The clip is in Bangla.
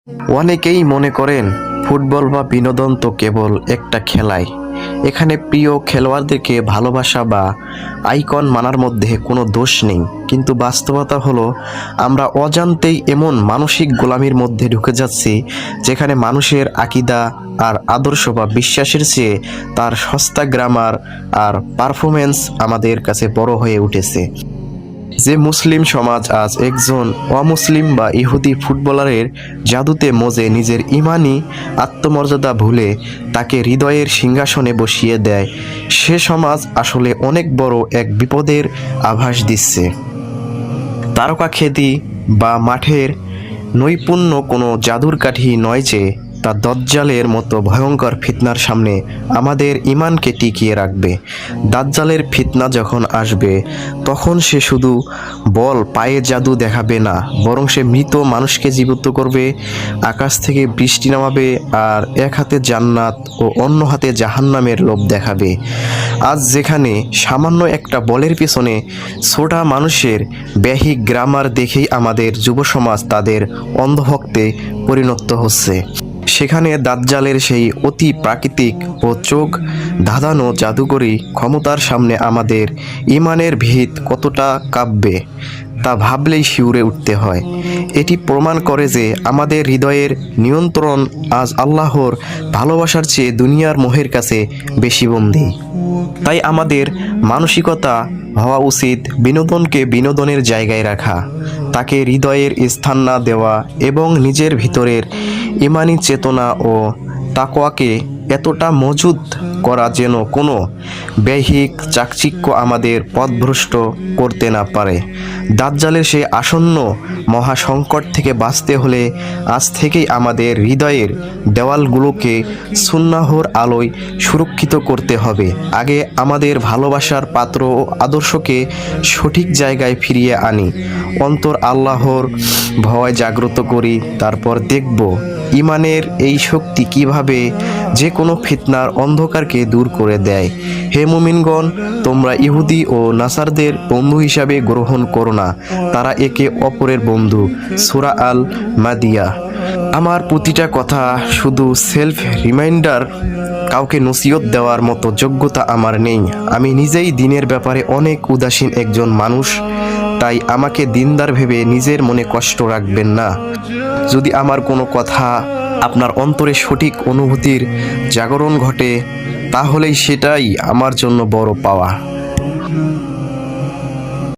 অনেকেই মনে করেন ফুটবল বা বিনোদন তো কেবল একটা খেলাই, এখানে প্রিয় খেলোয়াড়দেরকে ভালোবাসা বা আইকন মানার মধ্যে কোনো দোষ নেই। কিন্তু বাস্তবতা হলো আমরা অজান্তেই এমন মানসিক গোলামির মধ্যে ঢুকে যাচ্ছি যেখানে মানুষের আকীদা আর আদর্শ বা বিশ্বাসের চেয়ে তার সস্তা গ্রামার আর পারফরমেন্স আমাদের কাছে বড় হয়ে উঠেছে। যে মুসলিম সমাজ আজ একজন অমুসলিম বা ইহুদি ফুটবলারের জাদুতে মজে নিজের ইমানি আত্মমর্যাদা ভুলে তাকে হৃদয়ের সিংহাসনে বসিয়ে দেয়, সে সমাজ আসলে অনেক বড় এক বিপদের আভাস দিচ্ছে। তারকা খ্যাতি বা মাঠের নৈপুণ্য কোনো জাদুর কাঠি নয় যে তা দাজ্জালের মতো ভয়ঙ্কর ফিতনার সামনে আমাদের ইমানকে টিকিয়ে রাখবে। দাজ্জালের ফিতনা যখন আসবে তখন সে শুধু বল পায়ে জাদু দেখাবে না, বরং সে মৃত মানুষকে জীবিত করবে, আকাশ থেকে বৃষ্টি নামাবে আর এক হাতে জান্নাত ও অন্য হাতে জাহান্নামের লোভ দেখাবে। আজ যেখানে সামান্য একটা বলের পেছনে ছোটা মানুষের ব্যাহিক গ্রামার দেখেই আমাদের যুব সমাজ তাদের অন্ধভক্তে পরিণত হচ্ছে, সেখানে দাজ্জালের সেই অতি প্রাকৃতিক ও চোখ ধাঁধানো জাদুকরী ক্ষমতার সামনে আমাদের ইমানের ভিত কতটা কাঁপবে তা ভাবলেই শিউরে উঠতে হয়। এটি প্রমাণ করে যে আমাদের হৃদয়ের নিয়ন্ত্রণ আজ আল্লাহর ভালোবাসার চেয়ে দুনিয়ার মোহের কাছে বেশি বন্দী। তাই আমাদের মানসিকতা হওয়া উচিত বিনোদনকে বিনোদনের জায়গায় রাখা, তাকে হৃদয়ের স্থান না দেওয়া এবং নিজের ভিতরের ইমানি চেতনা ও তাকওয়াকে এতটা মজুদ করা যেন কোনো বৈহিক চাকচিক্য আমাদের পথভ্রষ্ট করতে না পারে। দাজ্জালের সে আসন্ন মহাসংকট থেকে বাঁচতে হলে আজ থেকেই আমাদের হৃদয়ের দেওয়ালগুলোকে সুন্নাহর আলোয় সুরক্ষিত করতে হবে। আগে আমাদের ভালোবাসার পাত্র ও আদর্শকে সঠিক জায়গায় ফিরিয়ে আনি, অন্তর আল্লাহর ভয় জাগ্রত করি, তারপর দেখব ইমানের এই শক্তি কিভাবে যে কোনো ফিতনার অন্ধকারকে দূর করে দেয়। হে মুমিনগণ, তোমরা ইহুদি ও নাসারদের বন্ধু হিসাবে গ্রহণ করো না, তারা একে অপরের বন্ধু। সূরা আল মাদিয়া। আমার প্রতিটা কথা শুধু সেলফ রিমাইন্ডার, কাউকে নসিহত দেওয়ার মতো যোগ্যতা আমার নেই। আমি নিজেই দিনের ব্যাপারে অনেক উদাসীন একজন মানুষ, তাই আমাকে দিনদার ভেবে নিজের মনে কষ্ট রাখবেন না। যদি আমার কোনো কথা আপনার অন্তরে সঠিক অনুভূতির জাগরণ ঘটে, তাহলেই সেটাই আমার জন্য বড় পাওয়া।